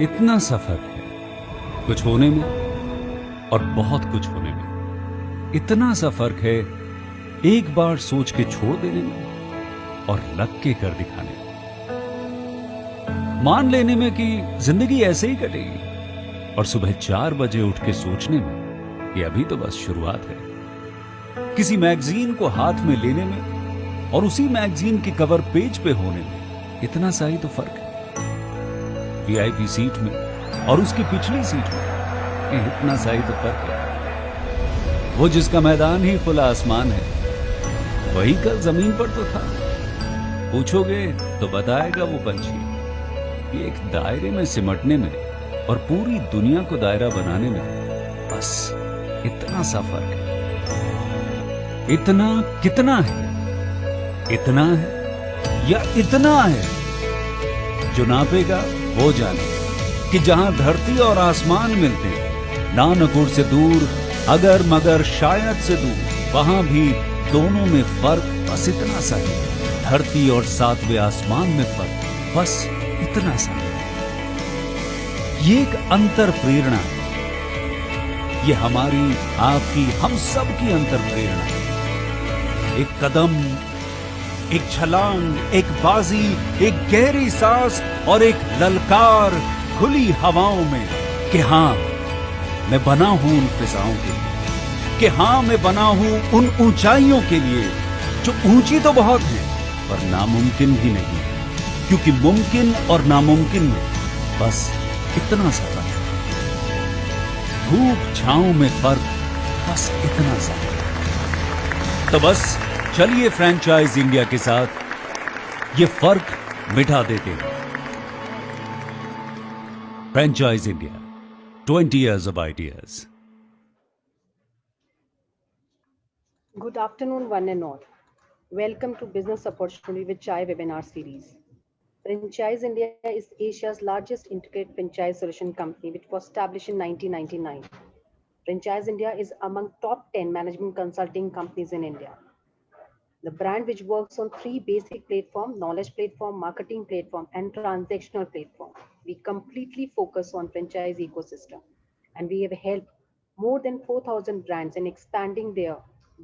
इतना सफर है कुछ होने में और बहुत कुछ होने में। इतना सा फर्क है एक बार सोच के छोड़ देने में और लग के कर दिखाने में। मान लेने में कि जिंदगी ऐसे ही कटेगी और सुबह 4 बजे उठ के सोचने में कि अभी तो बस शुरुआत है। किसी मैगजीन को हाथ में लेने में और उसी मैगजीन के कवर पेज पे होने में इतना सा ही तो फर्क है। वीआईपी सीट में और उसकी पिछली सीट में इतना सा ही तो फर्क है। वो जिसका मैदान ही खुला आसमान है वही कल जमीन पर तो था। पूछोगे तो बताएगा वो पंछी कि एक दायरे में सिमटने में और पूरी दुनिया को दायरा बनाने में बस इतना सा फर्क है। इतना कितना है? इतना है या इतना है? जो नापेगा वो जाने कि जहां धरती और आसमान मिलते हैं, नानकुर से दूर, अगर मगर शायद से दूर, वहां भी दोनों में फर्क बस इतना सा है। धरती और 7वें आसमान में फर्क बस इतना सा है। ये एक अंतर प्रेरणा है। ये हमारी, आपकी, हम सब की अंतर प्रेरणा है। एक कदम, एक छलांग, एक बाजी, एक गहरी सांस और एक ललकार खुली हवाओं में कि हाँ मैं बना हूं उन फिजाओं के लिए, कि हाँ मैं बना हूं उन ऊंचाइयों के लिए जो ऊंची तो बहुत है पर नामुमकिन भी नहीं, क्योंकि मुमकिन और नामुमकिन में बस इतना सा फर्क है। धूप छांव में फर्क बस इतना सा है। तो बस चलिए फ्रेंचाइज इंडिया के साथ ये फर्क मिटा देते हैं। Franchise India, 20 years of ideas. Good afternoon, one and all. Welcome to Business Opportunity with Chai webinar series. Franchise India is Asia's largest integrated franchise solution company, which was established in 1999. Franchise India is among top 10 management consulting companies in India. The brand which works on 3 basic platforms: knowledge platform, marketing platform, and transactional platform. We completely focus on franchise ecosystem, and we have helped more than 4,000 brands in expanding their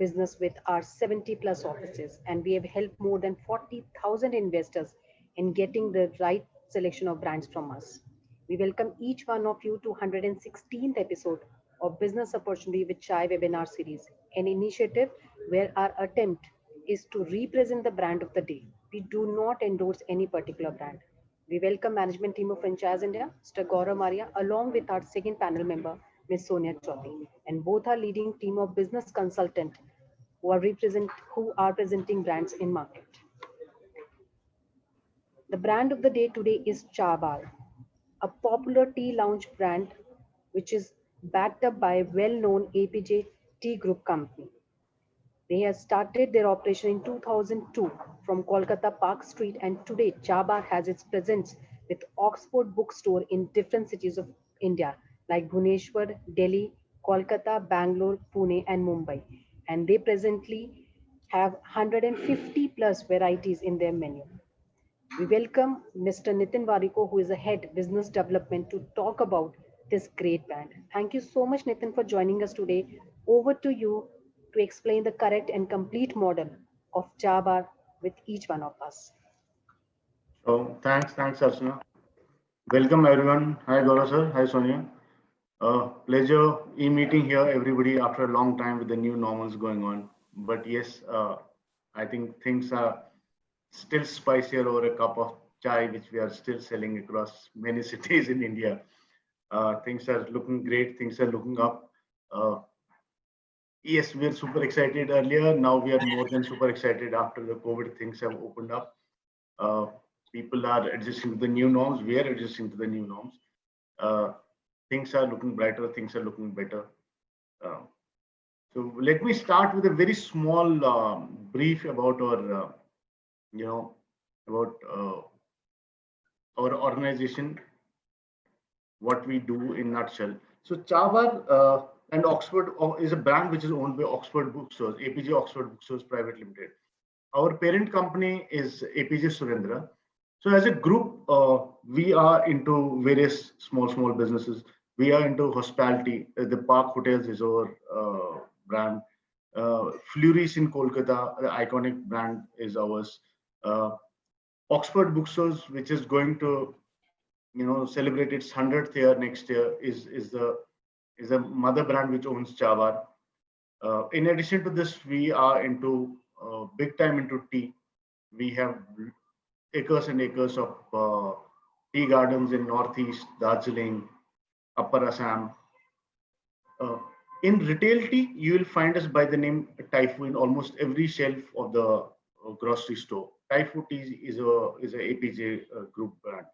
business with our 70 plus offices, and we have helped more than 40,000 investors in getting the right selection of brands from us. We welcome each one of you to 116th episode of Business Opportunity with Chai webinar series, an initiative where our attempt is to represent the brand of the day. We do not endorse any particular brand. We welcome management team of Franchise India, Mr. Gaurav Maria, along with our second panel member, Ms. Sonia Chaudhary, and both are leading team of business consultant who are presenting brands in market. The brand of the day today is Chabar, a popular tea lounge brand which is backed up by a well-known APJ Tea Group company. They have started their operation in 2002 from Kolkata Park Street, and today Chabar has its presence with Oxford Bookstore in different cities of India like Bhubaneswar, Delhi, Kolkata, Bangalore, Pune and Mumbai. And they presently have 150 plus varieties in their menu. We welcome Mr. Nitin Variko, who is a head business development, to talk about this great brand. Thank you so much, Nitin, for joining us today. Over to you to explain the correct and complete model of Jabar with each one of us. So thanks, Archana. Welcome everyone. Hi Gaurav sir. Hi Sonia. Pleasure meeting here, everybody, after a long time with the new normals going on. But yes, I think things are still spicier over a cup of chai, which we are still selling across many cities in India. Things are looking great. Things are looking up. Uh, yes, we are super excited earlier. Now we are more than super excited after the COVID things have opened up. Uh, People are adjusting to the new norms. We are adjusting to the new norms. Uh, Things are looking brighter. Things are looking better. Uh, so let me start with a very small brief about you know, about our organization, what we do in nutshell. So Chavar and Oxford is a brand which is owned by Oxford Bookstores, APJ Oxford Bookstores Private Limited. Our parent company is APJ Surendra. So as a group, we are into various small businesses. We are into hospitality. The Park Hotels is our brand. Fleury's in Kolkata, the iconic brand is ours. Uh, Oxford Bookstores, which is going to, celebrate its 100th year next year, is a mother brand which owns Jawar. In addition to this, we are into big time into tea. We have acres and acres of tea gardens in Northeast, Darjeeling, Upper Assam. Uh, in retail tea, you will find us by the name Taifu in almost every shelf of the grocery store. Taifu tea is a APJ group brand.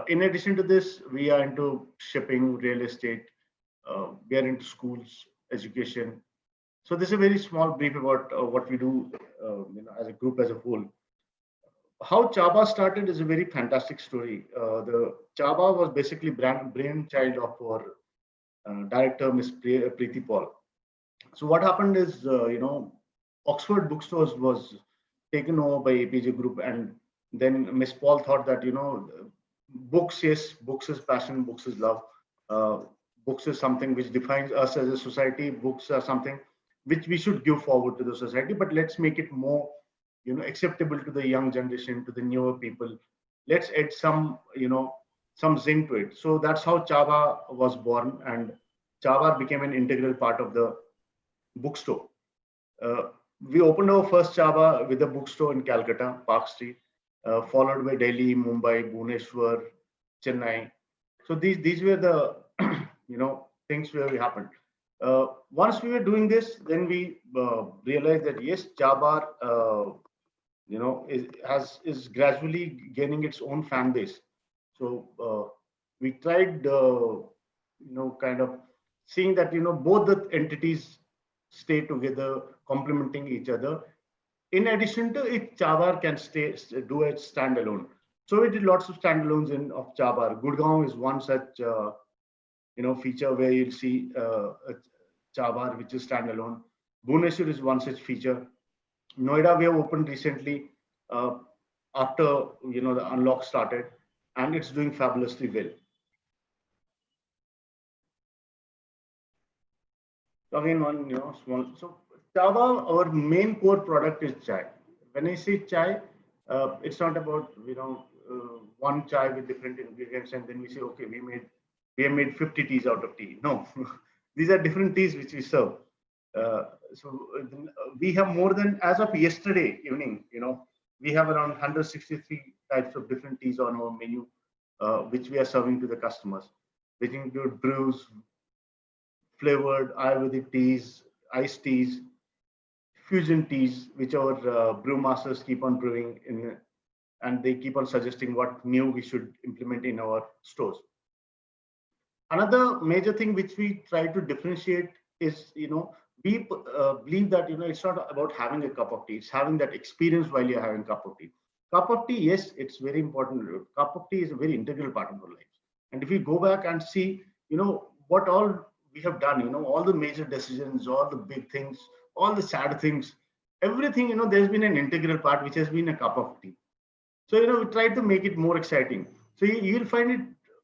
In addition to this, we are into shipping, real estate. We are into schools, education. So this is a very small brief about what we do, as a group as a whole. How Chaba started is a very fantastic story. The Chaba was basically brainchild of our director, Miss Preeti Paul. So what happened is, Oxford Bookstores was taken over by APJ Group, and then Miss Paul thought that, books, yes, books is passion, books is love. Books is something which defines us as a society. Books are something which we should give forward to the society, but let's make it more, acceptable to the young generation, to the newer people. Let's add some zing to it. So that's how Chaba was born, and Chaba became an integral part of the bookstore. Uh, we opened our first Chaba with a bookstore in Calcutta, Park Street, followed by Delhi, Mumbai, Bhubaneswar, Chennai. So these were the things where we happened. Once we were doing this, then we realized that yes, Chabar is gradually gaining its own fan base. So we tried kind of seeing that both the entities stay together, complementing each other. In addition to it, Chabar can do it standalone. So we did lots of standalones of Chabar. Gurgaon is one such feature where you'll see a Chabar which is standalone. Bhubaneswar is one such feature. Noida we have opened recently uh, after the unlock started, and it's doing fabulously well. So again, one small. So Java, our main core product is chai. When I say chai, it's not about one chai with different ingredients, and then we say okay, we have made 50 teas out of tea. No, these are different teas which we serve. We have more than, as of yesterday evening, we have around 163 types of different teas on our menu, which we are serving to the customers, which include brews, flavored Ayurvedic teas, iced teas, fusion teas, which our brewmasters keep on brewing in, and they keep on suggesting what new we should implement in our stores. Another major thing which we try to differentiate is, we believe that it's not about having a cup of tea; it's having that experience while you're having a cup of tea. Cup of tea, yes, it's very important. Cup of tea is a very integral part of our lives. And if we go back and see, what all we have done, all the major decisions, all the big things, all the sad things, everything, there's been an integral part which has been a cup of tea. So, we try to make it more exciting. So you'll find it,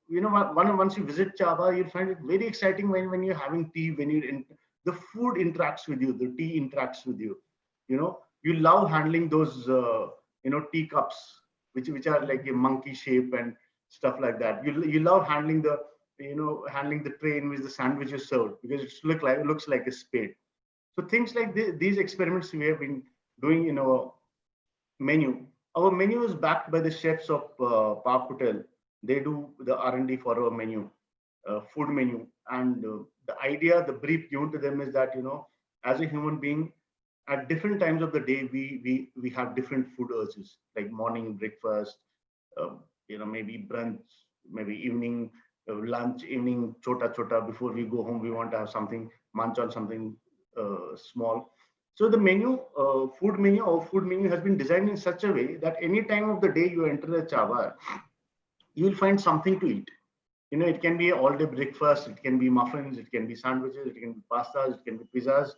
once you visit Chaba, you'll find it very exciting when you're having tea, when you're in, the food interacts with you, the tea interacts with you. You love handling those, tea cups, which are like a monkey shape and stuff like that. You love handling handling the tray in which the sandwich is served because it looks like a spade. So things like these experiments we have been doing in our menu. Our menu is backed by the chefs of Park Hotel. They do the R&D for our menu, food menu, and the idea, the brief given to them is that as a human being, at different times of the day, we have different food urges, like morning breakfast, maybe brunch, maybe evening lunch, evening chota chota. Before we go home, we want to have something, munch on something small. So the menu, our food menu has been designed in such a way that any time of the day you enter a Chaba, you will find something to eat. It can be all day breakfast, it can be muffins, it can be sandwiches, it can be pastas, it can be pizzas,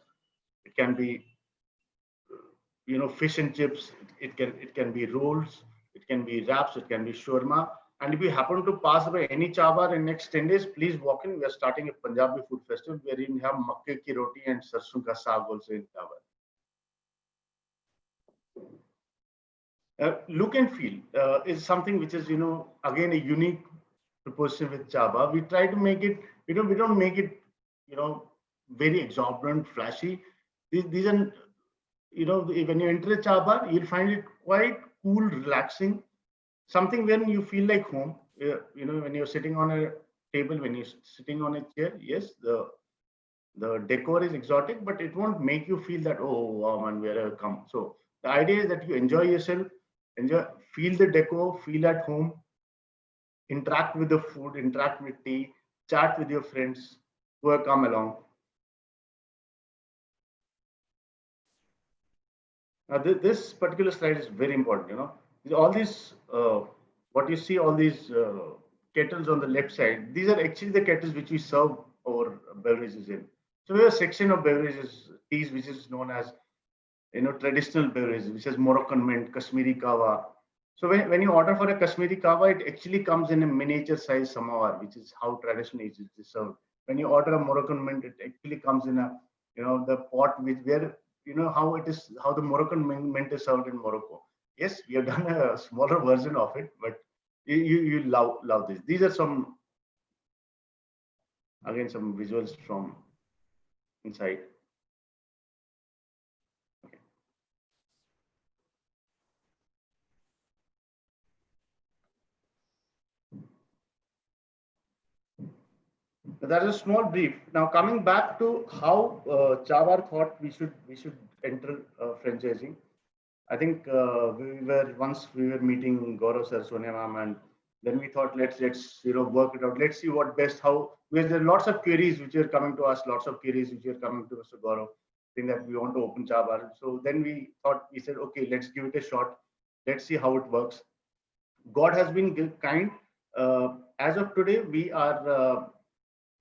it can be fish and chips, it can be rolls, it can be wraps, it can be shawarma. And if you happen to pass by any chabar in next 10 days, please walk in. We are starting a Punjabi food festival wherein we have makke ki roti and sarson ka saag also in chabar. Look and feel is something which is, again, a unique proposition with chaba. We try to make it, we don't make it, very exorbitant, flashy. These are, when you enter a chaba, you'll find it quite cool, relaxing, something when you feel like home. When you're sitting on a table, when you're sitting on a chair, yes, the decor is exotic, but it won't make you feel that, oh wow man, where have I come. So the idea is that you enjoy yourself, feel the decor, feel at home, interact with the food, interact with tea, chat with your friends who have come along. Now, this particular slide is very important. All these, what you see, all these kettles on the left side, these are actually the kettles which we serve our beverages in. So we have a section of beverages, teas, which is known as, traditional beverages, which is Moroccan mint, Kashmiri kawa. So when you order for a Kashmiri kawa, it actually comes in a miniature size samovar, which is how traditionally it is served. When you order a Moroccan mint, it actually comes in a, the pot where, how the Moroccan mint is served in Morocco. Yes, we have done a smaller version of it, but you love this. These are some visuals from inside. That is a small brief. Now coming back to how Chabar thought we should enter franchising. I think we were meeting Gaurav sir, Sonia ma'am, and then we thought let's work it out. Let's see what best how. Because there are lots of queries which are coming to us, lots of queries which are coming to Mr. Gaurav, saying that we want to open Chabar. So then we said, okay, let's give it a shot. Let's see how it works. God has been kind. As of today, we are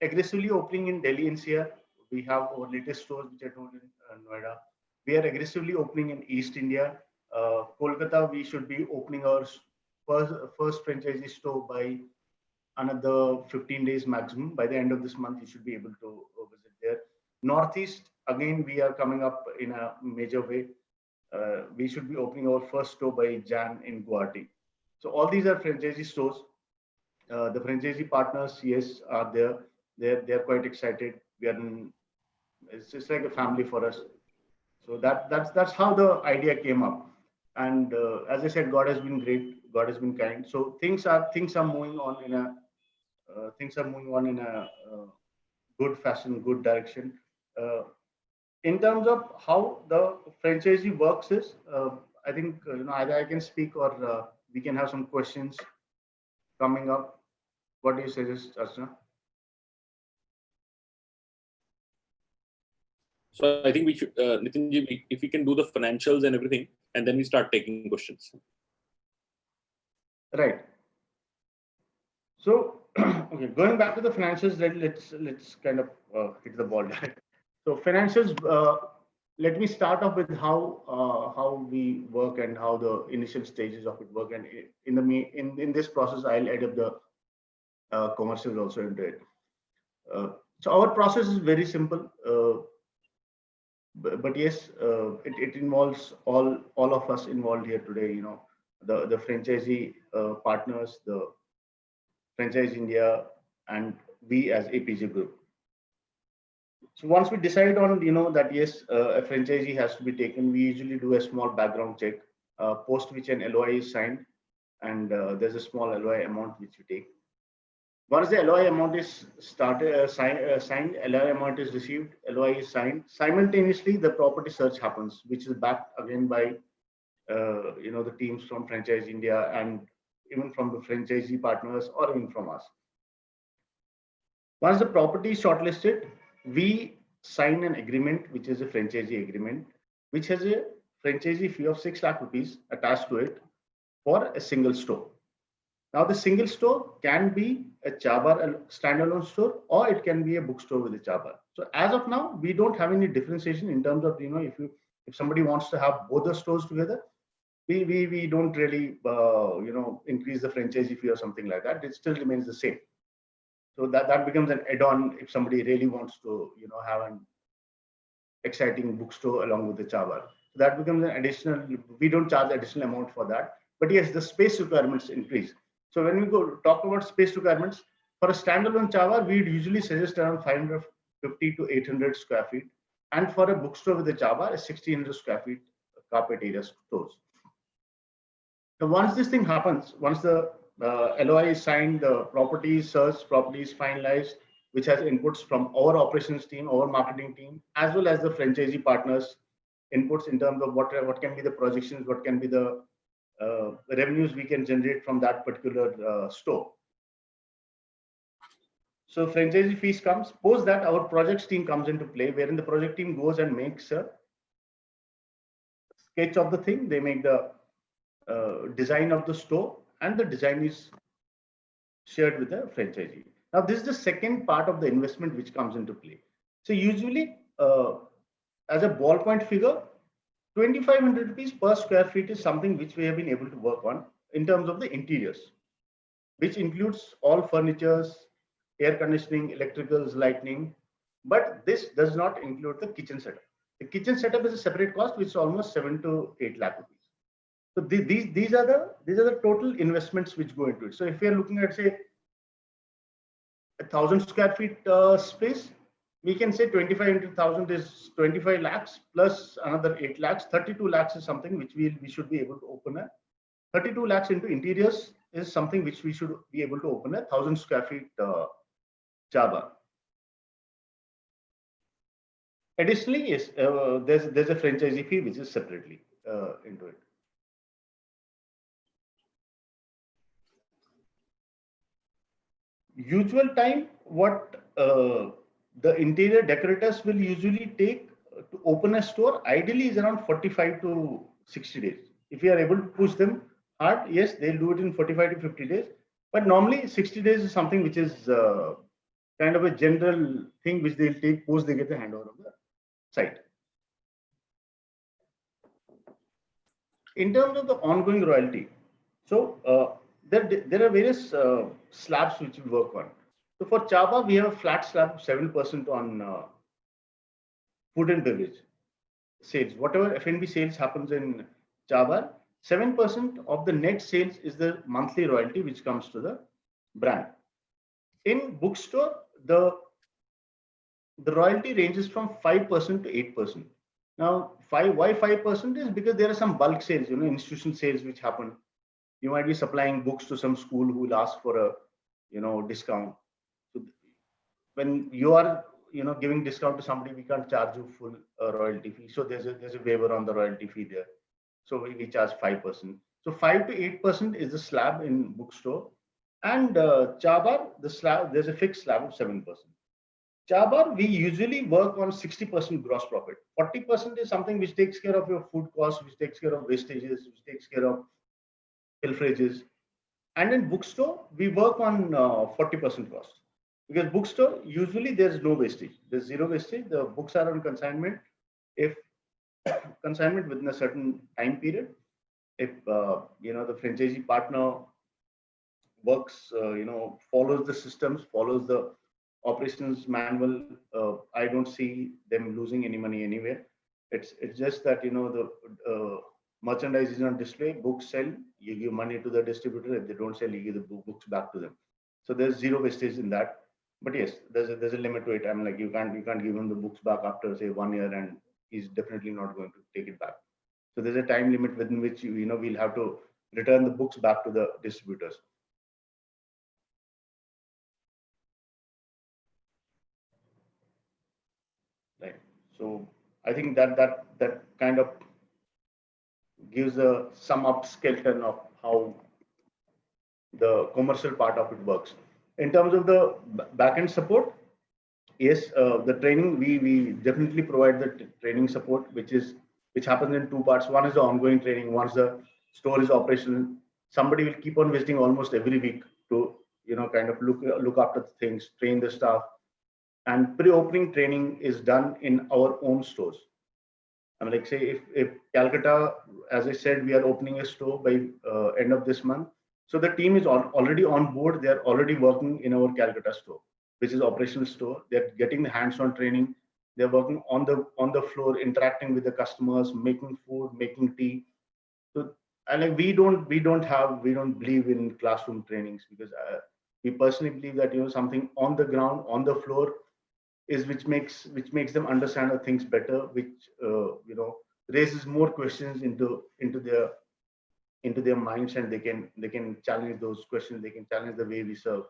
aggressively opening in Delhi NCR. We have our latest stores which are told in Noida. We are aggressively opening in East India. Kolkata, we should be opening our first franchisee store by another 15 days maximum. By the end of this month, you should be able to visit there. Northeast, again, we are coming up in a major way. We should be opening our first store by Jan in Guwahati. So all these are franchisee stores. The franchisee partners, yes, are there. They're quite excited. It's just like a family for us. So that's how the idea came up. And as I said, God has been great. God has been kind. So things are moving on in a good fashion, good direction. In terms of how the franchisee works is, I think either I can speak or we can have some questions coming up. What do you suggest, Archana? So I think we should, Nitinji, if we can do the financials and everything, and then we start taking questions. Right. So, okay, going back to the financials, let's kind of hit the ball. So financials, let me start off with how we work and how the initial stages of it work. And in this process, I'll add up the commercials also into it. So our process is very simple. But yes, it involves all of us involved here today. The franchisee partners, the Franchise India, and we as APJ Group. So once we decide on that yes, a franchisee has to be taken, we usually do a small background check, post which an LOI is signed, and there's a small LOI amount which we take. Once the LOI amount is signed, LOI amount is received, LOI is signed. Simultaneously, the property search happens, which is backed again by the teams from Franchise India and even from the franchisee partners or even from us. Once the property is shortlisted, we sign an agreement, which is a franchisee agreement, which has a franchisee fee of 6 lakh rupees attached to it for a single store. Now, the single store can be a Chabar standalone store, or it can be a bookstore with a Chabar. So as of now, we don't have any differentiation in terms of, if somebody wants to have both the stores together, we don't really increase the franchisee fee or something like that. It still remains the same. So that becomes an add-on if somebody really wants to have an exciting bookstore along with the Chabar. So that becomes an additional. We don't charge additional amount for that. But yes, the space requirements increase. So when we go talk about space requirements for a standalone Chabar, we usually suggest around 550 to 800 square feet, and for a bookstore with a Chabar, a 1600 square feet carpet area stores. So once this thing happens, once the LOI is signed, the property is searched, property is finalized, which has inputs from our operations team, our marketing team, as well as the franchisee partners inputs in terms of what can be the projections, what can be the revenues we can generate from that particular store. So franchisee fees comes. Post that, our projects team comes into play, wherein the project team goes and makes a sketch of the thing. They make the design of the store, and the design is shared with the franchisee. Now, this is the second part of the investment which comes into play. So usually, as a ballpoint figure, 2,500 rupees per square feet is something which we have been able to work on in terms of the interiors, which includes all furnitures, air conditioning, electricals, lighting. But this does not include the kitchen setup. The kitchen setup is a separate cost, which is almost 7 to 8 lakh rupees. So these are the total investments which go into it. So if we are looking at, say, 1,000 square feet space, we can say 25 into 1,000 is 25 lakhs plus another 8 lakhs. 32 lakhs is something which we should be able to open. 32 lakhs into interiors is something which we should be able to open a 1,000 square feet Chabar. Additionally, yes, there's a franchisee fee which is separately into it. Usual time, what the interior decorators will usually take to open a store, ideally is around 45 to 60 days. If you are able to push them hard, yes, they'll do it in 45 to 50 days. But normally 60 days is something which is kind of a general thing which they'll take post they get the handover of the site. In terms of the ongoing royalty, so there are various slabs which we work on. So for Chabar, we have a flat slab of 7% on food and beverage sales. Whatever F&B sales happens in Chabar, 7% of the net sales is the monthly royalty which comes to the brand. In bookstore, the royalty ranges from 5% to 8%. Now, why 5% is because there are some bulk sales, institutional sales which happen. You might be supplying books to some school who will ask for a, discount. So when you are, giving discount to somebody, we can't charge you full royalty fee. So there's a waiver on the royalty fee there. So we charge 5%. So 5 to 8% is the slab in bookstore, and Chabar, the slab, there's a fixed slab of 7%. Chabar, we usually work on 60% gross profit. 40% is something which takes care of your food costs, which takes care of wastages, which takes care of pilferages. And in bookstore, we work on 40% cost. Because bookstore, usually there's no wastage. There's zero wastage. The books are on consignment. If consignment within a certain time period, if the franchisee partner works, follows the systems, follows the operations manual, I don't see them losing any money anywhere. It's just that the merchandise is on display, books sell, you give money to the distributor. If they don't sell, you give the books back to them. So there's zero wastage in that. But yes, there's a limit to it. I mean, like you can't give him the books back after, say, 1 year, and he's definitely not going to take it back. So there's a time limit within which we'll have to return the books back to the distributors. Right. So I think that kind of gives a sum up skeleton of how the commercial part of it works. In terms of the backend support, yes, the training, we definitely provide the training support, which happens in two parts. One is the ongoing training. Once the store is operational, somebody will keep on visiting almost every week to kind of look after the things, train the staff. And pre-opening training is done in our own stores. I mean, like say if Calcutta, as I said, we are opening a store by end of this month. So the team is already on board. They are already working in our Calcutta store, which is operational store. They're getting the hands-on training. They're working on the floor, interacting with the customers, making food, making tea. So and like we don't believe in classroom trainings because we personally believe that something on the ground, on the floor is which makes them understand the things better, which raises more questions into their minds, and they can challenge those questions. They can challenge the way we serve.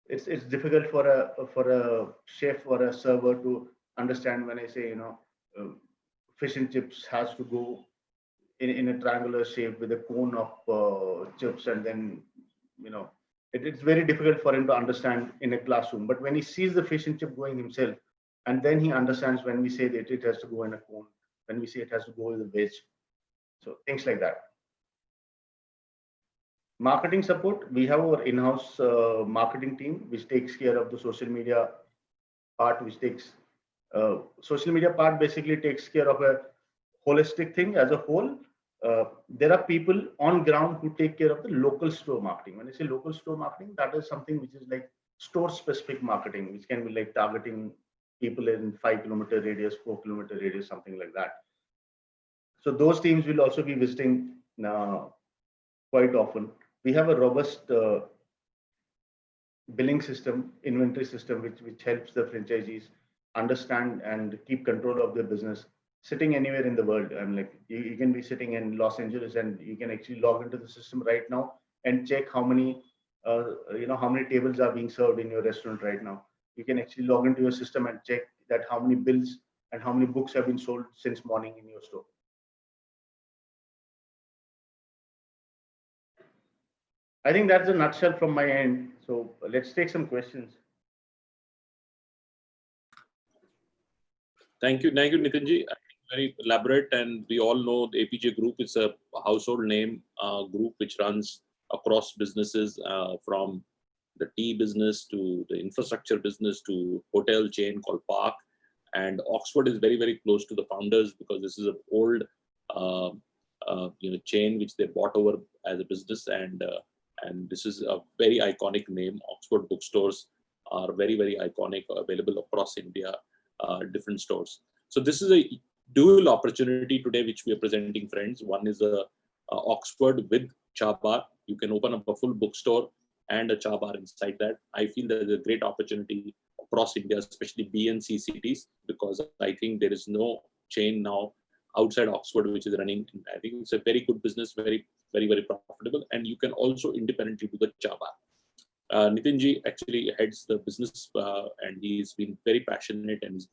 It's difficult for a chef or a server to understand when I say uh, fish and chips has to go in a triangular shape with a cone of chips, and then it's very difficult for him to understand in a classroom. But when he sees the fish and chip going himself, and then he understands when we say that it has to go in a cone, when we say it has to go with a veg, so things like that. Marketing support, we have our in-house marketing team which takes care of the social media part, which takes social media part basically takes care of a holistic thing as a whole. There are people on ground who take care of the local store marketing. When I say local store marketing, that is something which is like store specific marketing, which can be like targeting people in 5-kilometer radius, 4-kilometer radius, something like that. So those teams will also be visiting quite often. We have a robust billing system, inventory system, which helps the franchisees understand and keep control of their business, sitting anywhere in the world. I'm like, you can be sitting in Los Angeles and you can actually log into the system right now and check how many how many tables are being served in your restaurant right now. You can actually log into your system and check that how many bills and how many books have been sold since morning in your store. I think that's a nutshell from my end. So let's take some questions. Thank you, Nitinji. Very elaborate, and we all know the APJ Group is a household name group which runs across businesses, from the tea business to the infrastructure business to hotel chain called Park. And Oxford is very, very close to the founders because this is an old chain which they bought over as a business, and this is a very iconic name. Oxford bookstores are very, very iconic, available across India, different stores. So this is a dual opportunity today which we are presenting, friends. One is a Oxford with Cha Bar. You can open up a full bookstore and a Cha Bar inside that. I feel there is a great opportunity across India, especially B and C cities, because I think there is no chain now outside Oxford which is running. I think it's a very good business, very, very, very profitable, and you can also independently do the Cha Bar. Nitinji actually heads the business, and he's been very passionate and he's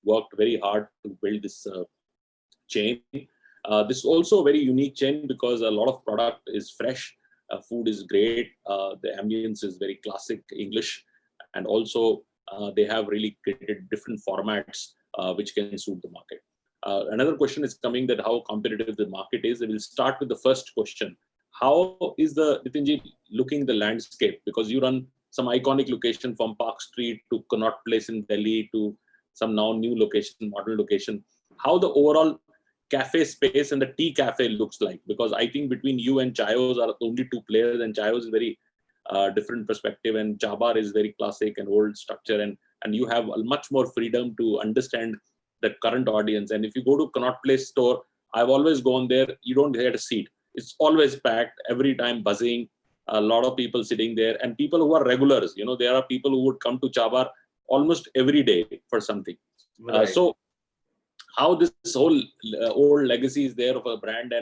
worked very hard to build this chain. This is also a very unique chain because a lot of product is fresh, food is great, the ambience is very classic English, and also they have really created different formats which can suit the market. Another question is coming that how competitive the market is. I will start with the first question. How is the Nitinji looking the landscape? Because you run some iconic location from Park Street to Connaught Place in Delhi to some now new location, modern location. How the overall cafe space and the tea cafe looks like? Because I think between you and Chayos are only two players, and Chayos is very different perspective, and Cha Bar is very classic and old structure, and you have much more freedom to understand the current audience. And if you go to Connaught Place store, I've always gone there, you don't get a seat. It's always packed, every time buzzing, a lot of people sitting there, and people who are regulars. There are people who would come to Cha Bar almost every day for something. Right. So how this whole old legacy is there of a brand,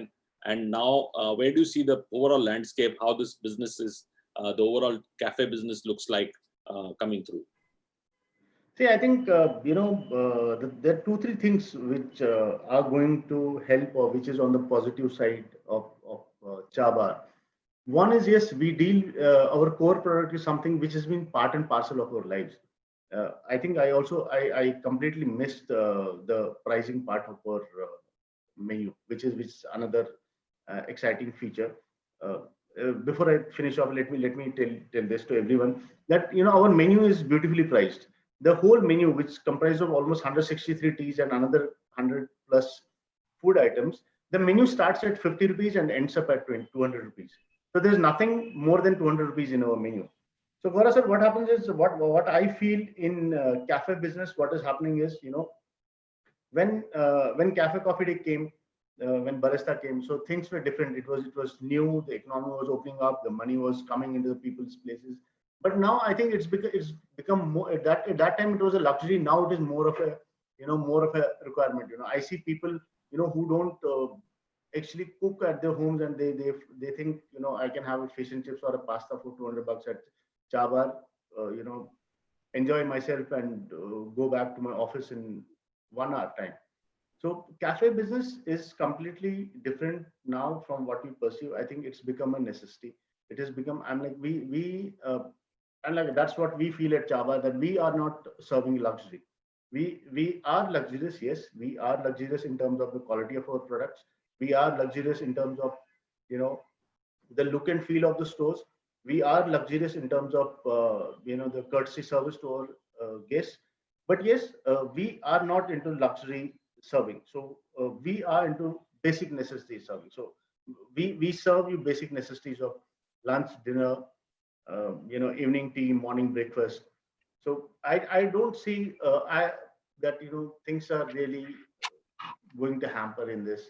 and now where do you see the overall landscape, how this business is, the overall cafe business looks like coming through? See, I think, there are 2-3 things which are going to help, or which is on the positive side of Cha Bar. One is, yes, we deal, our core product is something which has been part and parcel of our lives. I think I completely missed the pricing part of our menu, which is another exciting feature. Before I finish off, let me tell this to everyone that our menu is beautifully priced. The whole menu, which comprises of almost 163 teas and another 100 plus food items, the menu starts at 50 rupees and ends up at 200 rupees. So there's nothing more than 200 rupees in our menu. So Gaurav sir, what happens is what I feel in cafe business, what is happening is, when cafe coffee day came, when barista came, so things were different. It was new. The economy was opening up. The money was coming into the people's places. But now I think it's become more. At that time it was a luxury. Now it is more of a requirement. I see people who don't actually cook at their homes, and they think I can have a fish and chips or a pasta for $200 at Chabar. Enjoy myself and go back to my office in 1 hour time. So cafe business is completely different now from what we perceive. I think it's become a necessity. It has become. I'm like and like that's what we feel at Chaba, that we are not serving luxury. We are luxurious. Yes, we are luxurious in terms of the quality of our products. We are luxurious in terms of you know the look and feel of the stores. We are luxurious in terms of the courtesy service to our guests. But yes, we are not into luxury serving. So we are into basic necessities serving. So we serve you basic necessities of lunch, dinner, evening tea, morning breakfast. So I don't see that things are really going to hamper in this.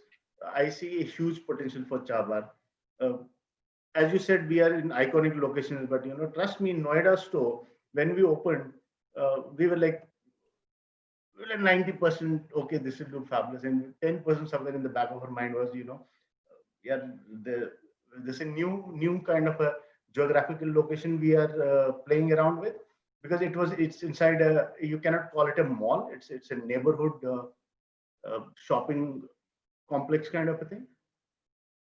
I see a huge potential for Chabar. Uh, as you said, we are in iconic locations, but trust me, Noida store, when we opened, we were like 90%, okay, this will look fabulous, and 10% somewhere in the back of our mind was, yeah, this is a new kind of a geographical location we are playing around with, because it's inside you cannot call it a mall. It's a neighborhood shopping complex kind of a thing.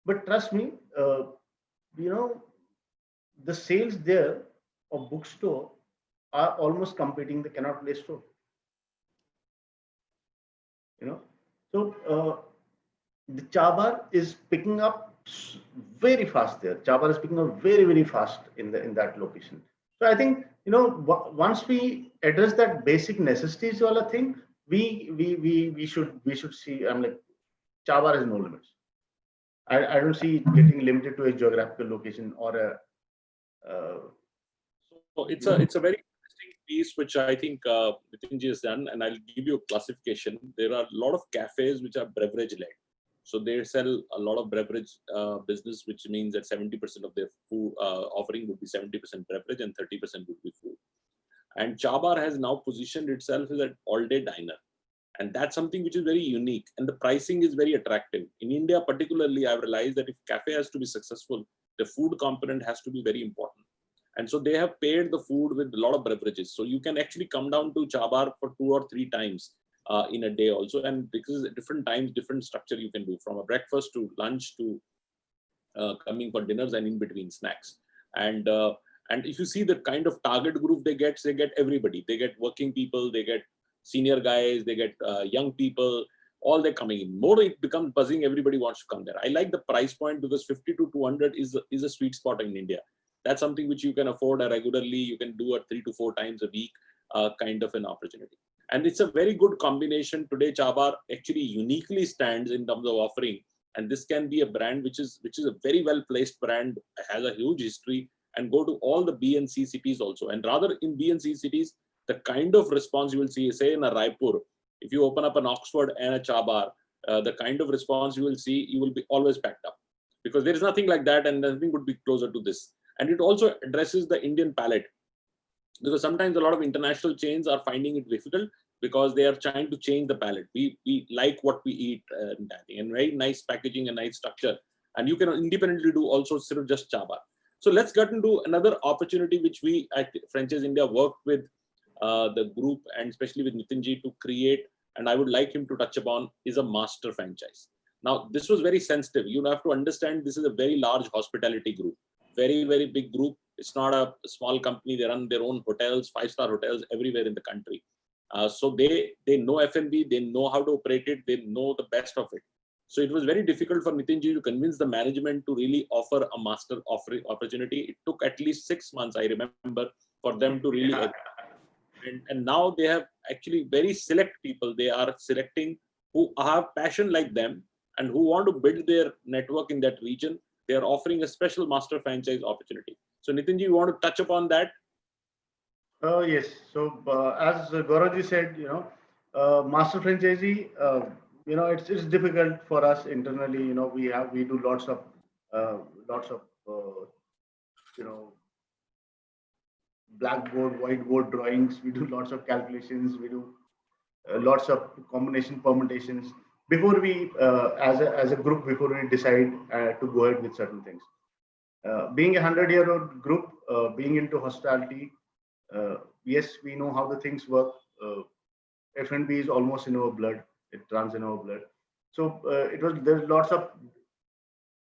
But trust me, you know, the sales there of bookstore are almost competing the Cannot Play store. So the Chabar is picking up very fast there. Chabar is picking up very fast in that location. So I think once we address that basic necessities wala thing, we should see. I'm like, Chabar has no limits. I don't see it getting limited to a geographical location or a. So it's a very interesting piece which I think Nitinji has done, and I'll give you a classification. There are a lot of cafes which are beverage led. So they sell a lot of beverage business, which means that 70% of their food offering would be 70% beverage and 30% would be food. And Chabar has now positioned itself as an all-day diner. And that's something which is very unique. And the pricing is very attractive. In India, particularly, I've realized that if cafe has to be successful, the food component has to be very important. And so they have paired the food with a lot of beverages. So you can actually come down to Chabar for 2 or 3 times in a day also. And because at different times, different structure you can do, from a breakfast to lunch to coming for dinners and in between snacks. And if you see the kind of target group they get everybody. They get working people, they get senior guys, they get young people, all they're coming in. More it becomes buzzing, everybody wants to come there. I like the price point because 50 to 200 is a sweet spot in India. That's something which you can afford regularly. You can do it 3 to 4 times a week, kind of an opportunity. And it's a very good combination. Today, Chabar actually uniquely stands in terms of offering. And this can be a brand which is a very well placed brand, has a huge history, and go to all the B and C cities also. And rather in B and C cities, the kind of response you will see, say in a Raipur, if you open up an Oxford and a Chabar, the kind of response you will see, you will be always packed up, because there is nothing like that, and nothing would be closer to this. And it also addresses the Indian palate, because sometimes a lot of international chains are finding it difficult because they are trying to change the palate. We like what we eat, and very nice packaging and nice structure, and you can independently do also sort of just Chabar. So let's get into another opportunity which we at Franchise India worked with the group and especially with Nitinji to create, and I would like him to touch upon, is a master franchise. Now, this was very sensitive. You have to understand this is a very large hospitality group, very big group. It's not a small company. They run their own hotels, 5-star hotels everywhere in the country. So they know F&B, they know how to operate it, they know the best of it. So it was very difficult for Nitinji to convince the management to really offer a master opportunity. It took at least 6 months, I remember, for them to really. And now they have actually very select people. They are selecting who have passion like them and who want to build their network in that region, they are offering a special master franchise opportunity. So Nitinji, you want to touch upon that? Yes. So as Gauravji said, master franchisee, it's difficult for us internally. We do lots of uh, you know blackboard, whiteboard drawings. We do lots of calculations. We do lots of combination permutations before we, as a group, before we decide to go ahead with certain things. Being a 100-year-old group, being into hospitality, yes, we know how the things work. F&B is almost in our blood. It runs in our blood. So there's lots of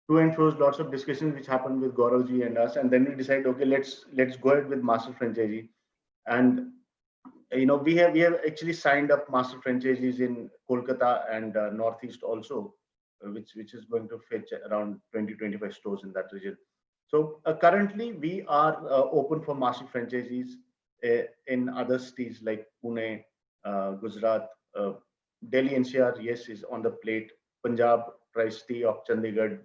to and fro's, lots of discussions which happened with Gauravji and us, and then we decide, okay, let's go ahead with master franchisee. And we have actually signed up master franchisees in Kolkata and Northeast also, which is going to fetch around 20-25 stores in that region. So currently we are open for master franchisees in other cities like Pune, Gujarat, Delhi NCR, yes, is on the plate. Punjab, Tri-City of Chandigarh,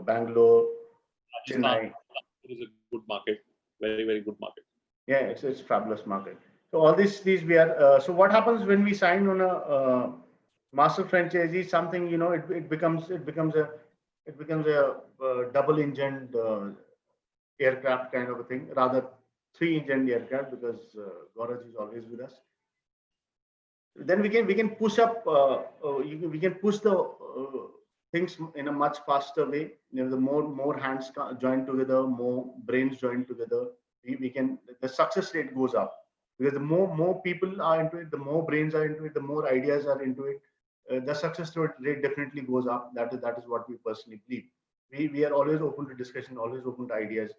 Bangalore, Chennai. It is a good market, very, very good market. Yeah, it's fabulous market. So all these we are. So what happens when we sign on a master franchisee? Something it becomes a double-engined aircraft kind of a thing, rather 3-engined aircraft, because Gauravji is always with us. Then we can push up. We can push the things in a much faster way. The more hands join together, more brains join together, the success rate goes up, because the more people are into it, the more brains are into it, the more ideas are into it, the success rate definitely goes up. That is what we personally believe. We are always open to discussion, always open to ideas.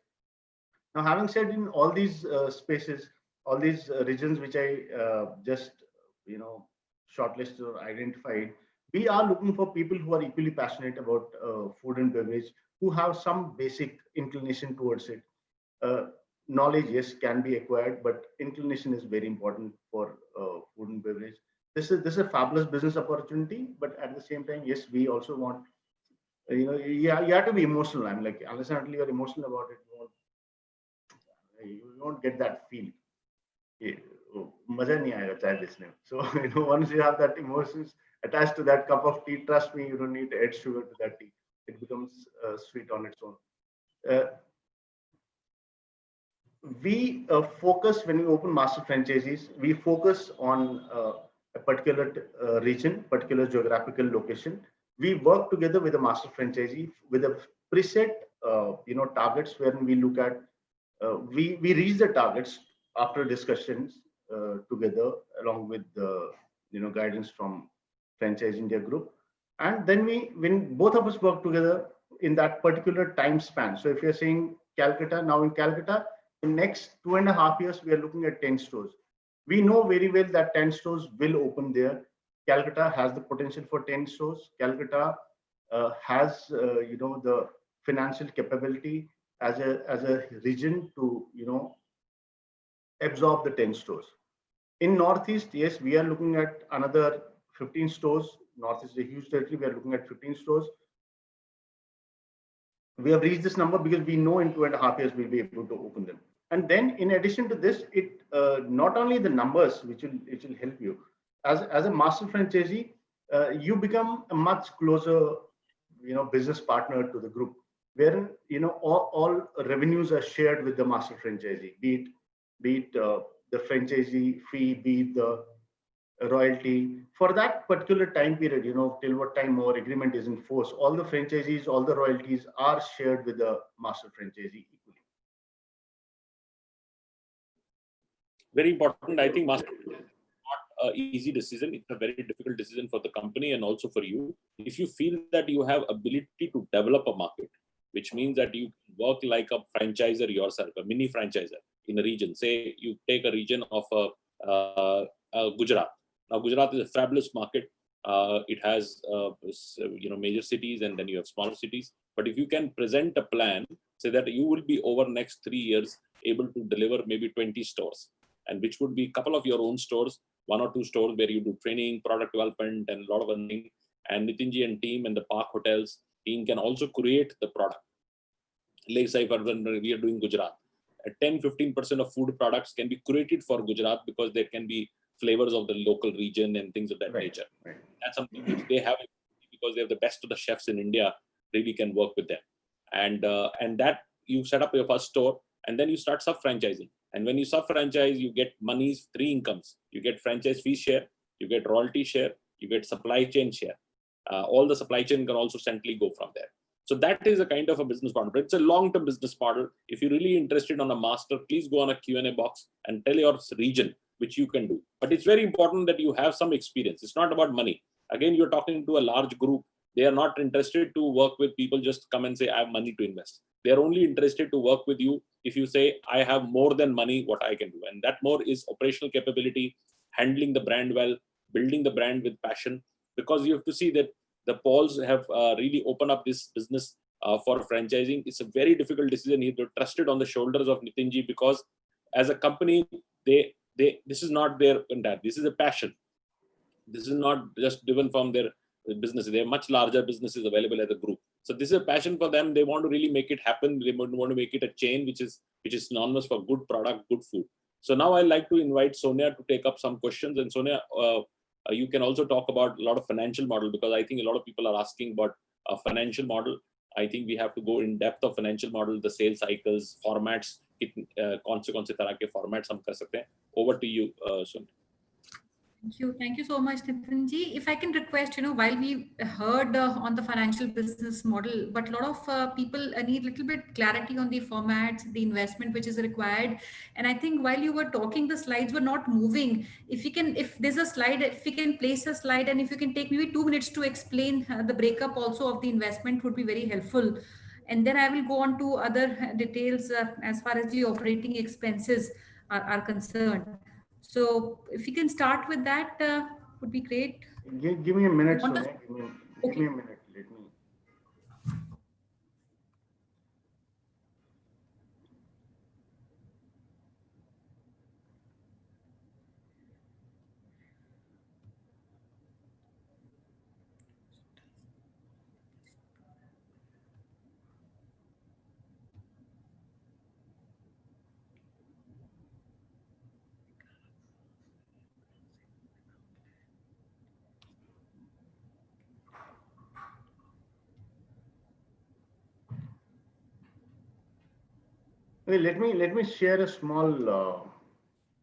Now, having said, in all these spaces, all these regions which I just shortlisted or identified, we are looking for people who are equally passionate about food and beverage, who have some basic inclination towards it. Knowledge, yes, can be acquired, but inclination is very important for food and beverage. This is a fabulous business opportunity, but at the same time, yes, we also want, you have to be emotional. I'm like, unless until you're emotional about it, you won't get that feel. Maza nahi aayega chai bechne mein. So once you have that emotions attached to that cup of tea, trust me, you don't need to add sugar to that tea. It becomes sweet on its own. We focus, when we open master franchisees, we focus on a particular region, particular geographical location. We work together with a master franchisee with a preset, targets, wherein we look at, we reach the targets after discussions together, along with the guidance from Franchise India Group, and then when both of us work together in that particular time span. So if you're saying Calcutta, now in Calcutta, in next 2.5 years, we are looking at 10 stores. We know very well that 10 stores will open there. Calcutta has the potential for 10 stores. Calcutta has, the financial capability as a region to, absorb the 10 stores. In Northeast, yes, we are looking at another 15 stores. Northeast is a huge territory. We are looking at 15 stores. We have reached this number because we know in 2.5 years we'll be able to open them. And then, in addition to this, it not only the numbers which will help you as a master franchisee, you become a much closer, business partner to the group, where all revenues are shared with the master franchisee, be it the franchisee fee, be it the royalty for that particular time period, till what time our agreement is in force. All the franchisees, all the royalties are shared with the master franchisee equally. Very important. I think master is not an easy decision. It's a very difficult decision for the company and also for you. If you feel that you have ability to develop a market, which means that you work like a franchisor yourself, a mini franchisor in a region. Say you take a region of Gujarat. Now, Gujarat is a fabulous market. It has major cities, and then you have smaller cities. But if you can present a plan, say that you will be over next 3 years able to deliver maybe 20 stores, and which would be a couple of your own stores 1 or 2 stores where you do training, product development, and a lot of other things. And Nitinji and team and the Park Hotels team can also create the product. Like say when we are doing Gujarat, 10-15% of food products can be created for Gujarat because there can be flavors of the local region and things of that nature. Right. That's something which they have because they have the best of the chefs in India. Really can work with them, and that you set up your first store, and then you start sub-franchising. And when you sub-franchise, you get monies, 3 incomes. You get franchise fee share, you get royalty share, you get supply chain share. All the supply chain can also centrally go from there. So that is a kind of a business model, but it's a long-term business model. If you're really interested on a master, please go on a Q&A box and tell your region which you can do. But it's very important that you have some experience. It's not about money. Again, you're talking to a large group. They are not interested to work with people just come and say, I have money to invest. They are only interested to work with you if you say, I have more than money, what I can do. And that more is operational capability, handling the brand well, building the brand with passion. Because you have to see that the Pauls have really opened up this business for franchising. It's a very difficult decision. He trusted on the shoulders of Nitinji because as a company, this is not their entire, this is a passion. This is not just driven from their business. They have much larger businesses available as a group. So this is a passion for them. They want to really make it happen. They want to make it a chain which is synonymous for good product, good food. So now I'd like to invite Sonia to take up some questions. And Sonia, you can also talk about a lot of financial model, because I think a lot of people are asking about a financial model. I think we have to go in depth of financial model, the sales cycles, formats, कौन से तरह के formats हम कर सकते हैं. Over to you, Sonia. Thank you so much, Nitinji. If I can request, while we heard on the financial business model, but a lot of people need a little bit clarity on the formats, the investment which is required. And I think while you were talking, the slides were not moving. If there's a slide, if we can place a slide, and if you can take maybe 2 minutes to explain the breakup also of the investment would be very helpful. And then I will go on to other details as far as the operating expenses are concerned. So if you can start with that, would be great. Give me a minute, Sonia. Give me a minute. Let me. Okay, let me share a small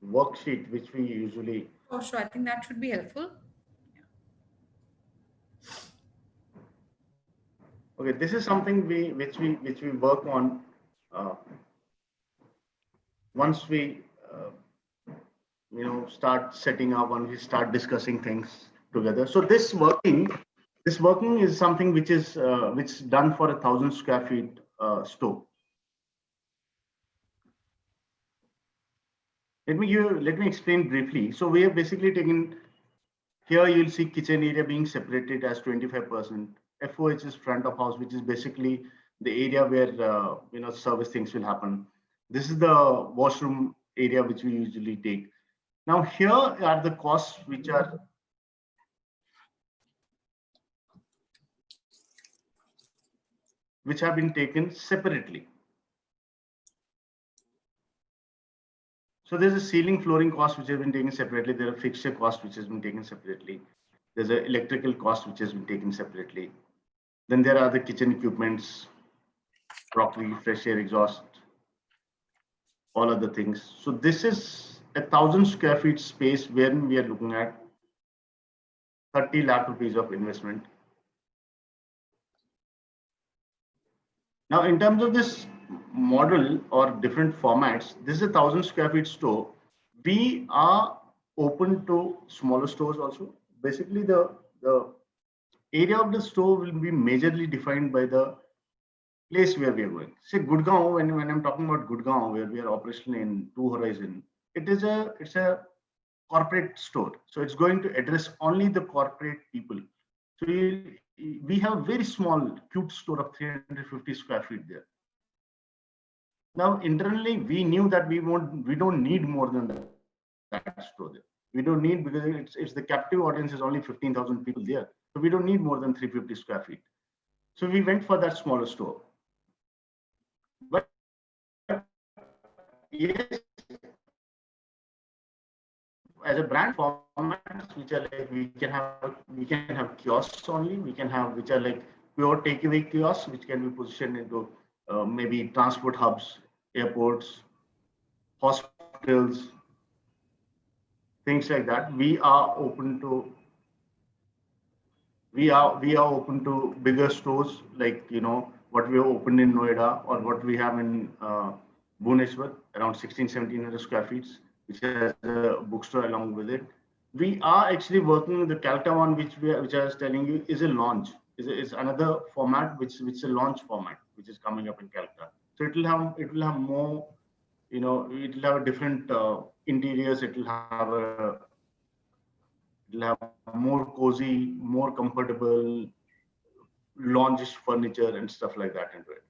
worksheet which we usually. Oh, sure. I think that should be helpful. Okay, this is something which we work on once we start setting up, when we start discussing things together. So this working is something which is done for 1,000 square feet store. Let me explain briefly. So we have basically taken here. You'll see kitchen area being separated as 25%. FOH is front of house, which is basically the area where service things will happen. This is the washroom area which we usually take. Now here are the costs which have been taken separately. So there's a ceiling flooring cost which has been taken separately. There are fixture cost which has been taken separately. There's an electrical cost which has been taken separately. Then there are the kitchen equipments, crockery, fresh air exhaust, all other things. So this is 1,000 square feet space where we are looking at 30 lakh rupees of investment. Now, in terms of this model or different formats, this is 1,000 square feet store. We are open to smaller stores also. Basically, the area of the store will be majorly defined by the place where we are going. Say Gurgaon, when I'm talking about Gurgaon, where we are operational in 2 Horizon, it's a corporate store. So it's going to address only the corporate people. So we have a very small, cute store of 350 square feet there. Now, internally, we knew that we don't need more than that store there. We don't need, because it's the captive audience is only 15,000 people there. So we don't need more than 350 square feet. So we went for that smaller store. But yes, as a brand formats, which are like we can have kiosks only. We can have which are like pure takeaway kiosks, which can be positioned into maybe transport hubs, airports, hospitals, things like that. We are open to bigger stores, like what we have opened in Noida or what we have in Bhubaneswar, around 1600-1700 square feet, which has a bookstore along with it. We are actually working with the Calcutta one, which I was telling you is a launch. Is another format which is a launch format, which is coming up in Calcutta. So it will have more, it will have a different interiors. It will have more cozy, more comfortable lounge furniture and stuff like that into it.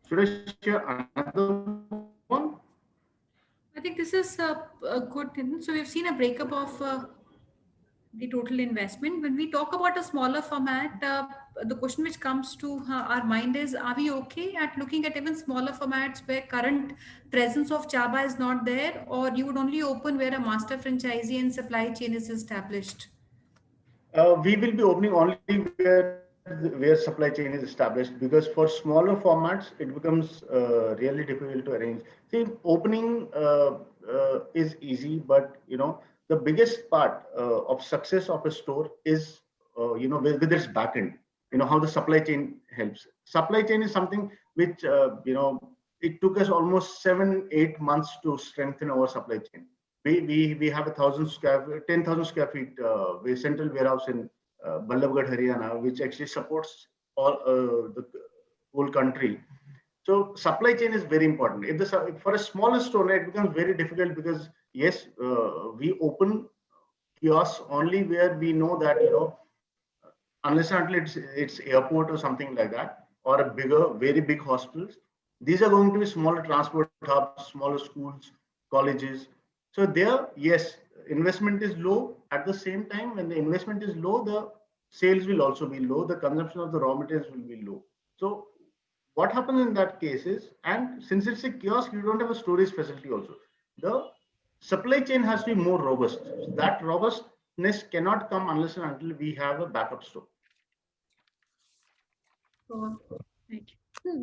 Should I share another one? I think this is a good thing. So we've seen a breakup of the total investment. When we talk about a smaller format, the question which comes to our mind is, are we okay at looking at even smaller formats where current presence of Chaba is not there, or you would only open where a master franchisee and supply chain is established? We will be opening only where supply chain is established, because for smaller formats it becomes really difficult to arrange. See, opening is easy, but the biggest part of success of a store is with its backend. How the supply chain helps. Supply chain is something which it took us almost 7-8 months to strengthen our supply chain. We have 10,000 square feet central warehouse in Ballabgarh, Haryana, which actually supports all the whole country. So supply chain is very important. For a smaller store, it becomes very difficult, because yes, we open kiosks only where we know that unless and until it's airport or something like that, or a very big hospitals. These are going to be smaller transport hubs, smaller schools, colleges. So there, yes, investment is low. At the same time, when the investment is low, the sales will also be low. The consumption of the raw materials will be low. So what happens in that case is, and since it's a kiosk, you don't have a storage facility also. The supply chain has to be more robust. That robustness cannot come unless and until we have a backup store. Right.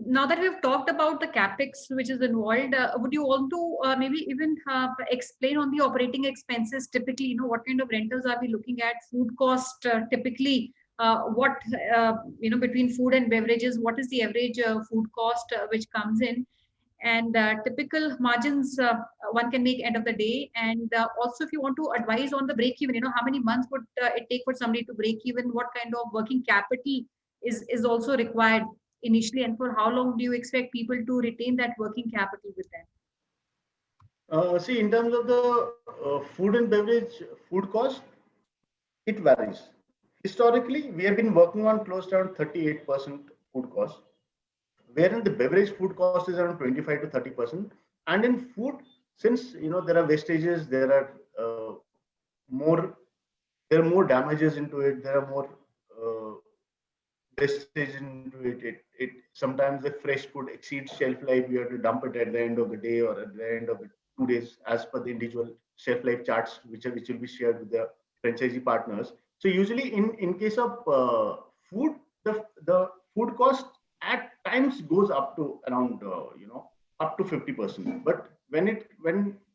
Now that we've talked about the capex which is involved, would you want to maybe even explain on the operating expenses? Typically, what kind of rentals are we looking at? Food cost typically, what between food and beverages, what is the average food cost which comes in? And typical margins one can make end of the day. And also, if you want to advise on the break even, how many months would it take for somebody to break even? What kind of working capital is also required initially, and for how long do you expect people to retain that working capital with them? See, in terms of the food and beverage food cost, it varies. Historically, we have been working on close to around 38% food cost, wherein the beverage food cost is around 25 to 30%. And in food, since there are wastages, there are more damages into it, there are more wastage into it. Sometimes the fresh food exceeds shelf life. You have to dump it at the end of the day or at the end of the 2 days, as per the individual shelf life charts, which will be shared with the franchisee partners. So usually, in case of food, the food cost at times goes up to around up to 50%. But when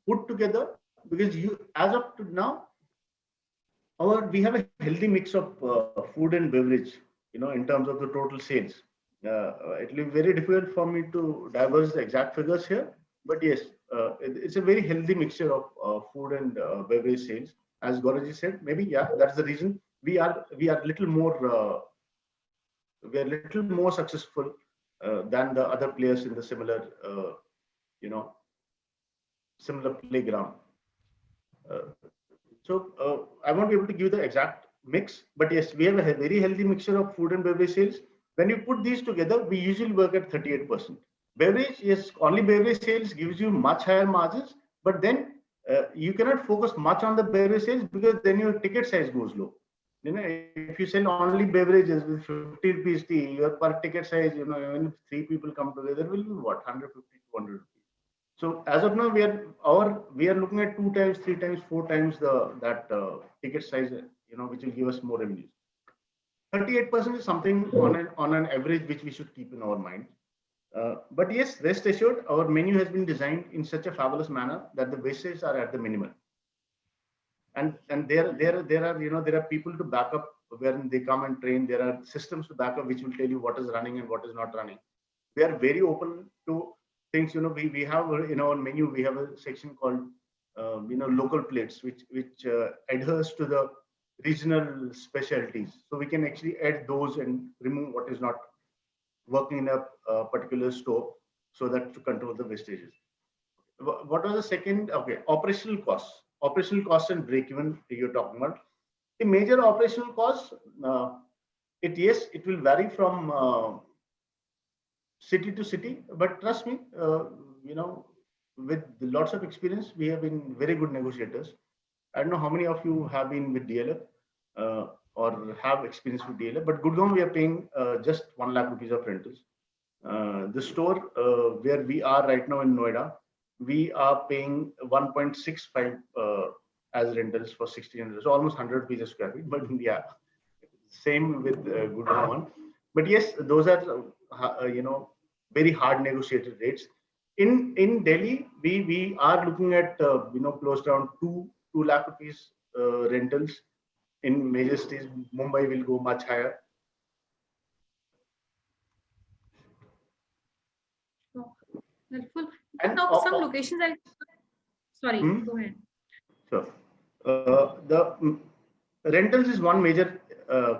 put together, because as up to now, we have a healthy mix of food and beverage, in terms of the total sales. It will be very difficult for me to diverge the exact figures here, but yes, it's a very healthy mixture of food and beverage sales. As Gauraji said, maybe that's the reason we are little more successful than the other players in the similar similar playground. So I won't be able to give the exact mix, but yes, we have a very healthy mixture of food and beverage sales. When you put these together, we usually work at 38%. Beverage, yes, only beverage sales gives you much higher margins, but then you cannot focus much on the beverage sales because then your ticket size goes low. If you sell only beverages with 50 rupees tea, your per ticket size, even if three people come together, will be what, 150, 200 rupees. So as of now, we are looking at 2 times, 3 times, 4 times that ticket size, which will give us more revenues. 38% is something on an average which we should keep in our mind. But yes, rest assured, our menu has been designed in such a fabulous manner that the wastage are at the minimum. And there are people to back up when they come and train. There are systems to back up which will tell you what is running and what is not running. We are very open to things. We have in our menu, we have a section called local plates, which adheres to the regional specialties. So we can actually add those and remove what is not working in a particular store, so that to control the wastages. What was the second? Okay, operational costs. Operational costs and break-even you're talking about. The major operational costs, it will vary from city to city, but trust me, with lots of experience, we have been very good negotiators. I don't know how many of you have been with DLF or have experience with DLF, but Gurgaon, we are paying just 1 lakh rupees of rentals. The store where we are right now in Noida, we are paying 1.65 as rentals for 1600, so almost 100 rupees a square feet. But yeah, same with Gurgaon one. But yes, those are very hard negotiated rates. In Delhi, we are looking at close around 2 lakh rupees rentals. In major cities, Mumbai will go much higher. Helpful. And now some locations sorry, go ahead. Sure. The rentals is one major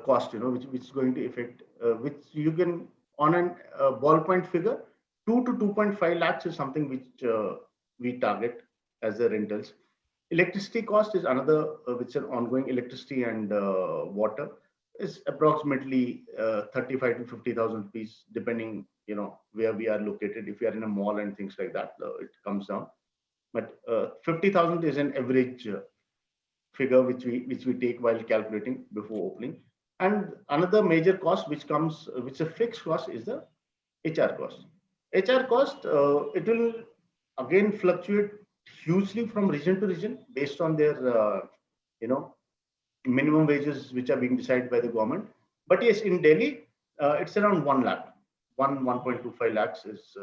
cost, which is going to affect, which you can, on a ballpoint figure, 2 to 2.5 lakhs is something which we target as the rentals. Electricity cost is another, which is ongoing. Electricity and water is approximately 35 to 50,000 rupees, depending, where we are located. If we are in a mall and things like that, it comes down. But 50,000 is an average figure which we take while calculating before opening. And another major cost which is a fixed cost, is the HR cost. HR cost, it will again fluctuate hugely from region to region based on their minimum wages which are being decided by the government. But yes, in Delhi, it's around 1 lakh. 1.25 lakhs is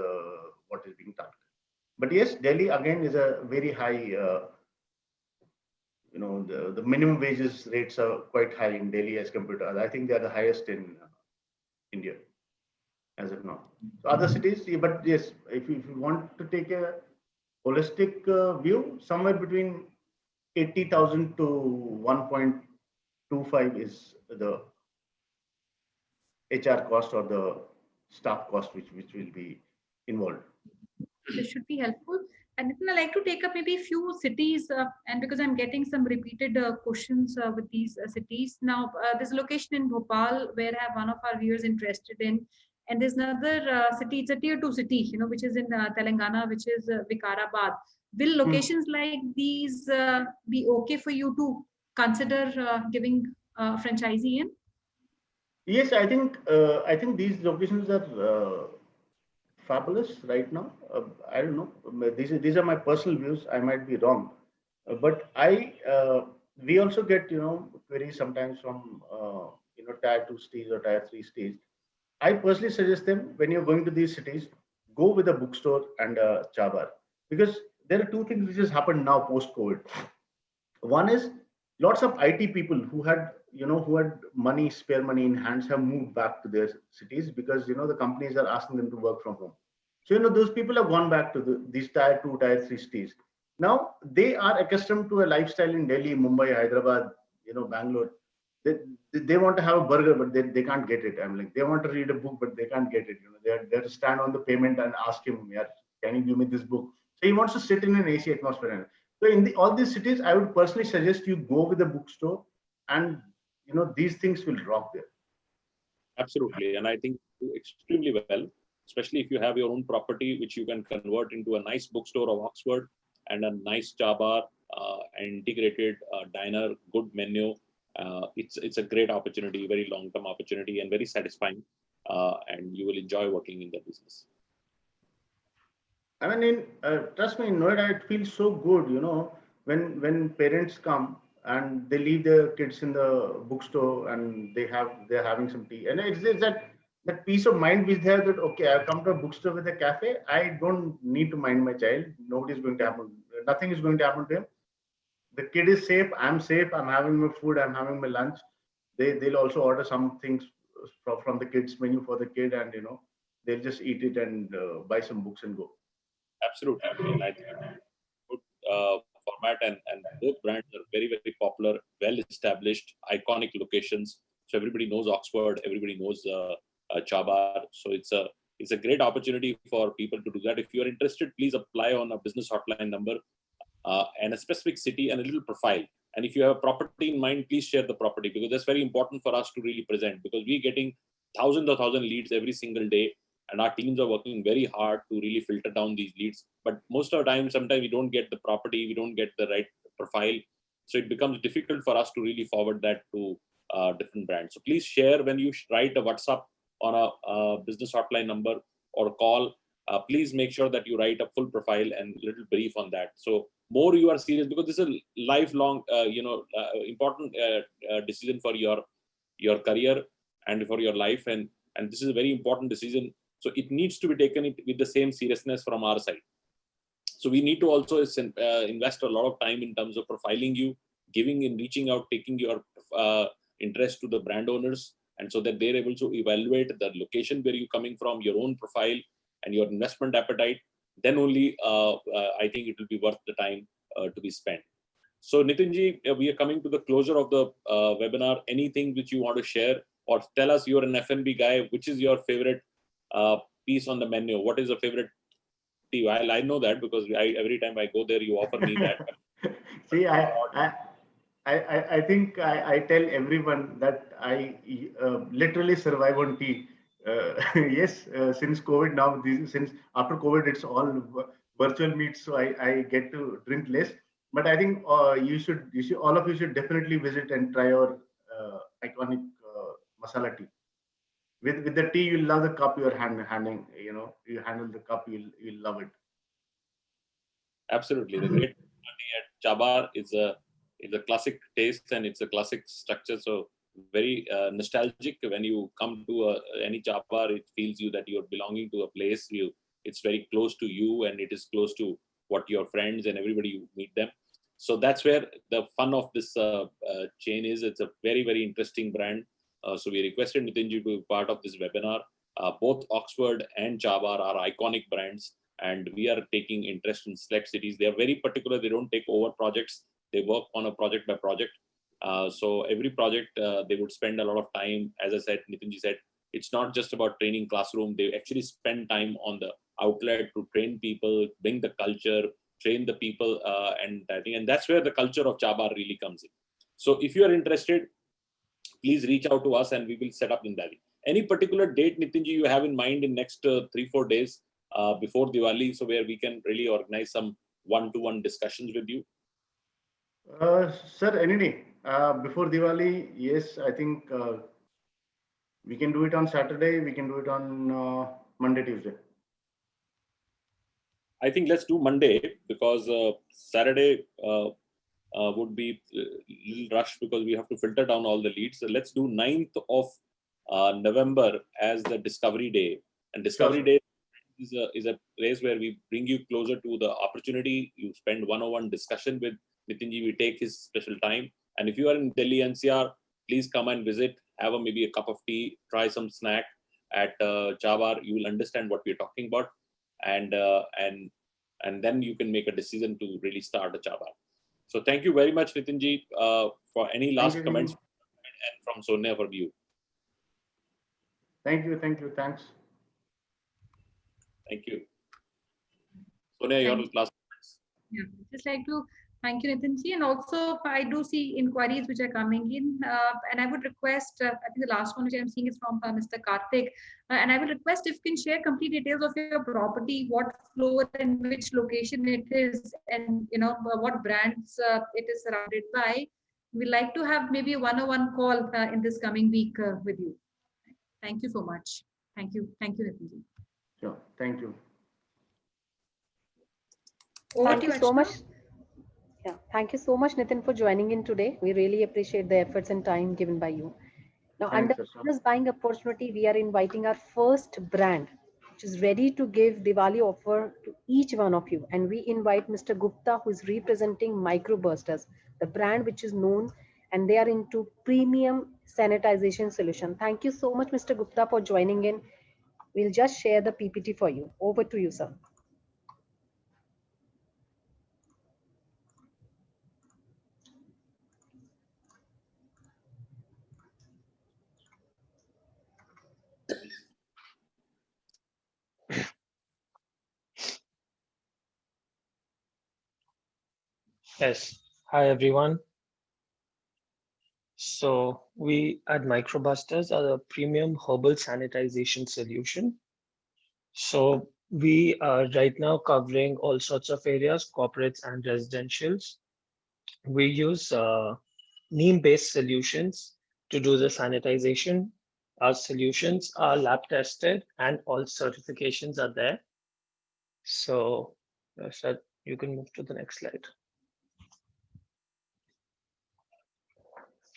what is being targeted. But yes, Delhi again is a very high, the minimum wages rates are quite high in Delhi as compared to others. I think they are the highest in India as of now. So other cities, but yes, if you want to take a holistic view, somewhere between 80,000 to 1.25 is the HR cost or the staff cost which will be involved. This should be helpful. And I'd like to take up maybe a few cities, and because I'm getting some repeated questions with these cities. Now, there's a location in Bhopal where I have one of our viewers interested in, and there's another city, it's a tier 2 city, which is in Telangana, which is Vikarabad. Will locations like these be okay for you to consider giving franchisee in? Yes, I think these locations are fabulous right now. I don't know. These are my personal views. I might be wrong, but we also get queries sometimes from tier 2 cities or tier 3 cities. I personally suggest them, when you're going to these cities, go with a bookstore and a cha bar, because there are two things which has happened now post-COVID. One is lots of IT people who had money, spare money in hands, have moved back to their cities because the companies are asking them to work from home. So those people have gone back to these tier 2, tier 3 cities. Now they are accustomed to a lifestyle in Delhi, Mumbai, Hyderabad, Bangalore. They want to have a burger, but they can't get it. I'm like, they want to read a book, but they can't get it. They have to stand on the pavement and ask him, yeah, can you give me this book? So he wants to sit in an AC atmosphere. So in all these cities, I would personally suggest you go with a bookstore, and these things will rock there. Absolutely, and I think extremely well. especially if you have your own property, which you can convert into a nice bookstore of Oxford and a nice cha bar, integrated diner, good menu. It's a great opportunity, very long-term opportunity, and very satisfying. And you will enjoy working in the business. I mean, trust me, in Noida, it feels so good, when parents come and they leave their kids in the bookstore and they're having some tea, and it's that peace of mind is there that okay, I've come to a bookstore with a cafe. I don't need to mind my child. Nobody's going to happen. Nothing is going to happen to him. The kid is safe. I'm safe. I'm having my food. I'm having my lunch. They'll also order some things from the kids menu for the kid, and they'll just eat it and buy some books and go. Absolutely. And I think good format, and both brands are very, very popular, well established, iconic locations. So everybody knows Oxford, everybody knows cha bar. So it's a great opportunity for people to do that. If you are interested, please apply on a business hotline number and a specific city and a little profile. And if you have a property in mind, please share the property, because that's very important for us to really present, because we're getting thousands of leads every single day. And our teams are working very hard to really filter down these leads. But most of the time, sometimes we don't get the property, we don't get the right profile. So it becomes difficult for us to really forward that to different brands. So please share when you write a WhatsApp on a business hotline number or call. Please make sure that you write a full profile and little brief on that. So more you are serious, because this is a lifelong, important decision for your career and for your life, and this is a very important decision. So it needs to be taken with the same seriousness from our side. So we need to also invest a lot of time in terms of profiling you, reaching out, taking your interest to the brand owners, and so that they're able to evaluate the location where you're coming from, your own profile, and your investment appetite. Then only I think it will be worth the time to be spent. So Nitinji, we are coming to the closure of the webinar. Anything which you want to share, or tell us, you're an F&B guy, which is your favorite piece on the menu? What is the favorite tea? I know that because every time I go there, you offer me that. See, I think I tell everyone that I literally survive on tea. Yes, since COVID now, since after COVID, it's all virtual meets, so I get to drink less. But I think you should all of you should definitely visit and try our iconic masala tea. With the tea, you love the cup you're handling. You handle the cup, you'll love it. Absolutely, the great tea at cha bar is a classic taste, and it's a classic structure. So very nostalgic. When you come to any cha bar, it feels you that you're belonging to a place. It's very close to you, and it is close to what your friends and everybody you meet them. So that's where the fun of this chain is. It's a very, very interesting brand. So we requested Nitinji to be part of this webinar. Both Oxford and cha bar are iconic brands, and we are taking interest in select cities. They are very particular. They don't take over projects. They work on a project by project. So every project, they would spend a lot of time. As I said, Nitinji said, it's not just about training classroom. They actually spend time on the outlet to train people, bring the culture, train the people, and that's where the culture of cha bar really comes in. So if you are interested, please reach out to us and we will set up in Delhi. Any particular date, Nitinji, you have in mind in next 3-4 days before Diwali, so where we can really organize some one-to-one discussions with you? Sir, any day before Diwali, yes, I think we can do it on Saturday. We can do it on Monday, Tuesday. I think let's do Monday, because Saturday would be a little rush because we have to filter down all the leads. So let's do 9th of November as the Discovery Day. And Discovery Day is a place where we bring you closer to the opportunity. You spend one-on-one discussion with Nitinji. We take his special time. And if you are in Delhi NCR, please come and visit, have maybe a cup of tea, try some snack at cha bar. You will understand what we're talking about. And then you can make a decision to really start a cha bar. So thank you very much, Nitinji, for any last comments, and from Sonia for you. Thank you. Thanks. Thank you. Sonia, your last comments. Yeah, just like to Thank you, Nitinji. And also, I do see inquiries which are coming in, and I would request, I think the last one which I'm seeing is from Mr. Karthik, and I will request if you can share complete details of your property, what floor and which location it is, and what brands it is surrounded by. We'd like to have maybe a one-on-one call in this coming week with you. Thank you so much. Thank you, Nitinji. Sure. Thank you. Thank you so much. Yeah, thank you so much, Nitin, for joining in today. We really appreciate the efforts and time given by you. Now, Thanks, under Archana. business buying opportunity, we are inviting our first brand, which is ready to give Diwali offer to each one of you. And we invite Mr. Gupta, who is representing Microbursters, the brand which is known, and they are into premium sanitization solution. Thank you so much, Mr. Gupta, for joining in. We'll just share the PPT for you. Over to you, sir. Yes. Hi, everyone. So we at Microbusters are a premium herbal sanitization solution. So we are right now covering all sorts of areas, corporates and residentials. We use neem-based solutions to do the sanitization. Our solutions are lab tested and all certifications are there. So you can move to the next slide.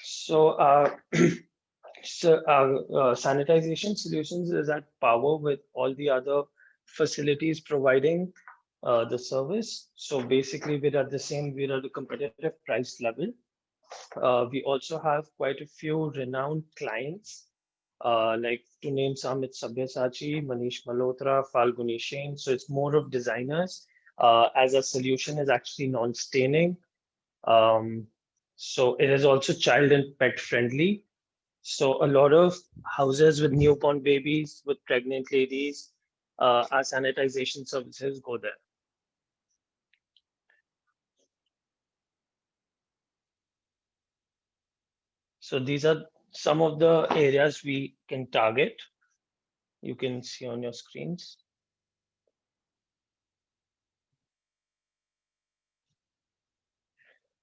So sanitization solutions is at power with all the other facilities providing the service. So basically, we're at the competitive price level. We also have quite a few renowned clients, like to name some, it's Sabyasachi, Manish Malhotra, Falguni Shane. So it's more of designers, as a solution is actually non-staining. So it is also child and pet friendly. So a lot of houses with newborn babies, with pregnant ladies, our sanitization services go there. So these are some of the areas we can target. You can see on your screens.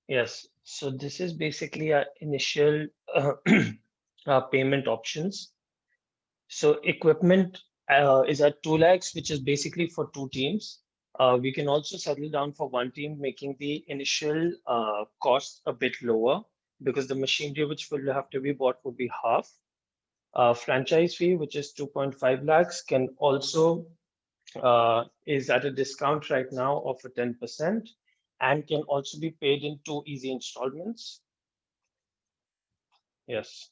Yes, so this is basically our initial payment options. So equipment is at 2 lakhs, which is basically for 2 teams. We can also settle down for 1 team, making the initial cost a bit lower because the machinery which will have to be bought would be half. Franchise fee, which is 2.5 lakhs, can also is at a discount right now of 10% and can also be paid in 2 easy installments. Yes.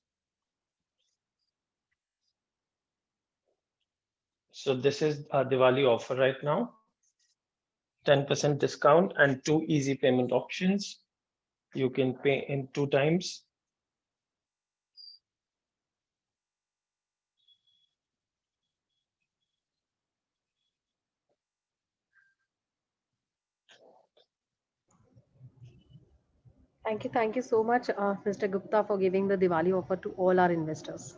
So this is our Diwali offer right now. 10% discount and 2 easy payment options. You can pay in 2 times. Thank you so much, Mr. Gupta, for giving the Diwali offer to all our investors.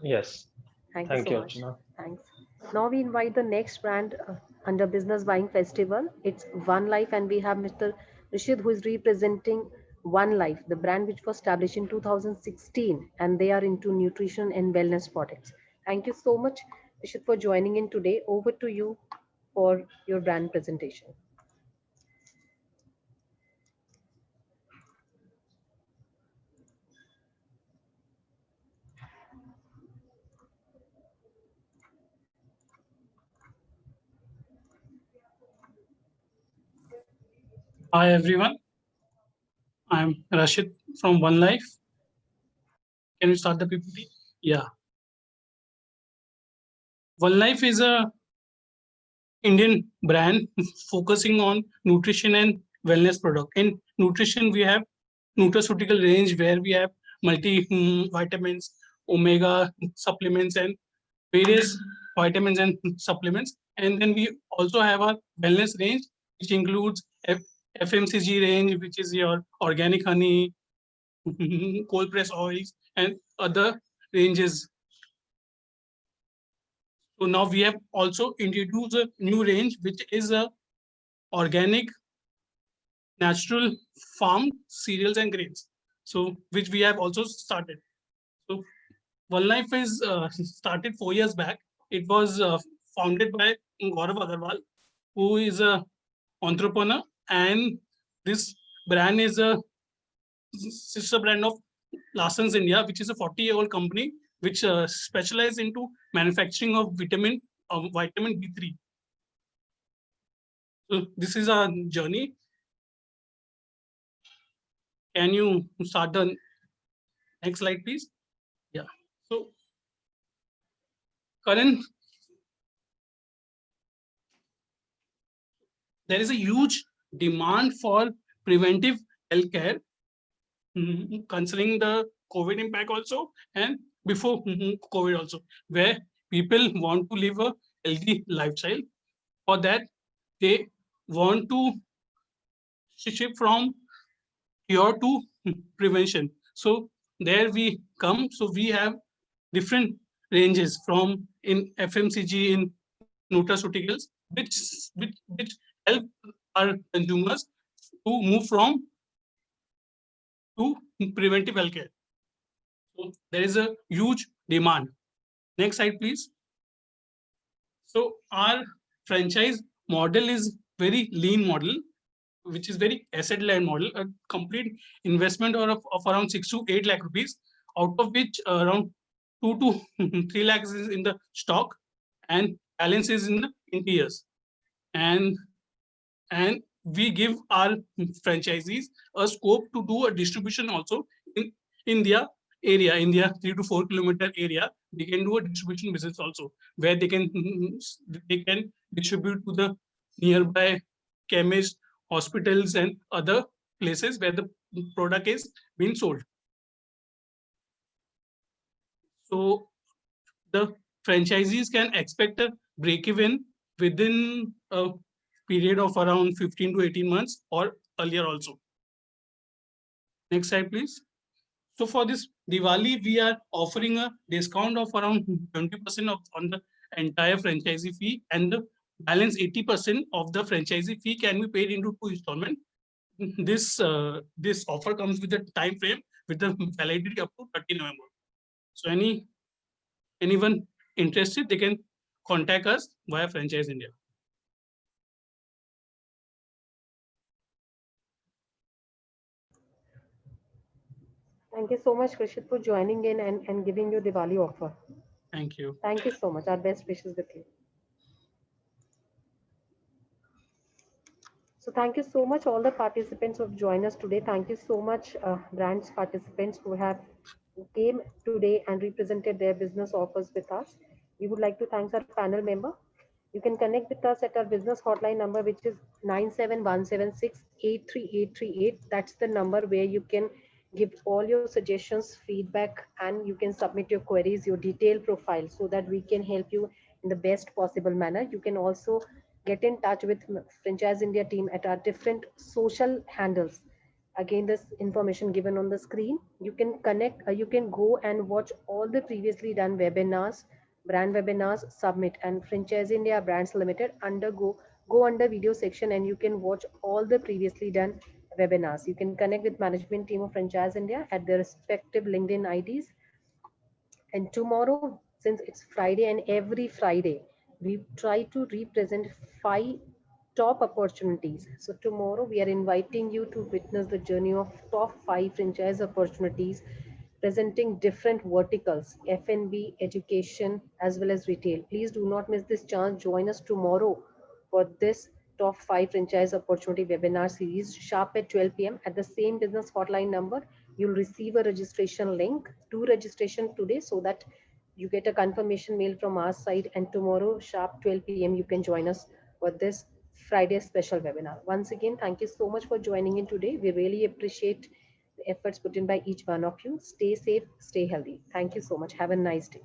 Yes. Thank Thank you you, so much. Archana. Thanks. Now we invite the next brand under Business Buying Festival. It's One Life, and we have Mr. Rishid, who is representing One Life, the brand which was established in 2016, and they are into nutrition and wellness products. Thank you so much, Rishid, for joining in today. Over to you for your brand presentation. Hi everyone, I'm Rashid from One Life. Can you start the PPT? Yeah. One Life is a Indian brand focusing on nutrition and wellness product. In nutrition, we have nutraceutical range where we have multi vitamins, omega supplements, and various vitamins and supplements. And then we also have our wellness range, which includes FMCG range, which is your organic honey, cold press oils, and other ranges. So now we have also introduced a new range, which is a organic, natural farm cereals and grains. So which we have also started. So One Life is started 4 years back. It was founded by Gaurav Agarwal, who is a entrepreneur, and this brand is a sister brand of Larson's India, which is a 40-year-old company which specializes into manufacturing of vitamin B3. So this is our journey. Can you start the next slide, please? Yeah. So current, there is a huge demand for preventive healthcare, considering the COVID impact also, and before COVID also, where people want to live a healthy lifestyle. For that, they want to shift from cure to prevention. So there we come. So we have different ranges from in FMCG, in nutraceuticals, which help our consumers to move from to preventive healthcare. So there is a huge demand. Next slide, please. So our franchise model is very lean model, which is very asset-led model, a complete investment of around 6 to 8 lakh rupees, out of which around 2 to 3 lakhs is in the stock and balance is in the interiors. And we give our franchisees a scope to do a distribution also in their area, in their 3 to 4 kilometer area. They can do a distribution business also, where they can distribute to the nearby chemists, hospitals, and other places where the product is being sold. So the franchisees can expect a break-even within a period of around 15 to 18 months or earlier also. Next slide, please. So for this Diwali, we are offering a discount of around 20% on the entire franchisee fee, and the balance 80% of the franchisee fee can be paid into 2 installments. This offer comes with a time frame with the validity up to 30 November. So anyone interested, they can contact us via Franchise India. Thank you so much, Krishit, for joining in and giving your Diwali offer. Thank you. Thank you so much. Our best wishes with you. So thank you so much, all the participants who have joined us today. Thank you so much, brands participants who have came today and represented their business offers with us. We would like to thank our panel member. You can connect with us at our business hotline number, which is 97176-83838. That's the number where you can give all your suggestions, feedback, and you can submit your queries, your detailed profile, so that we can help you in the best possible manner. You can also get in touch with Franchise India team at our different social handles. Again, this information given on the screen. You can connect, you can go and watch all the previously done webinars, brand webinars, submit, and Franchise India Brands Limited go under video section, and you can watch all the previously done webinars. You can connect with management team of Franchise India at their respective LinkedIn IDs. And tomorrow, since it's Friday, and every Friday, we try to represent 5 top opportunities. So tomorrow we are inviting you to witness the journey of top 5 franchise opportunities, presenting different verticals, F&B, education, as well as retail. Please do not miss this chance. Join us tomorrow for this top 5 franchise opportunity webinar series sharp at 12 p.m. at the same business hotline number. You'll receive a registration link to registration today, so that you get a confirmation mail from our side, and tomorrow sharp 12 p.m. you can join us for this Friday special webinar. Once again, thank you so much for joining in today. We really appreciate the efforts put in by each one of you. Stay safe, stay healthy. Thank you so much. Have a nice day.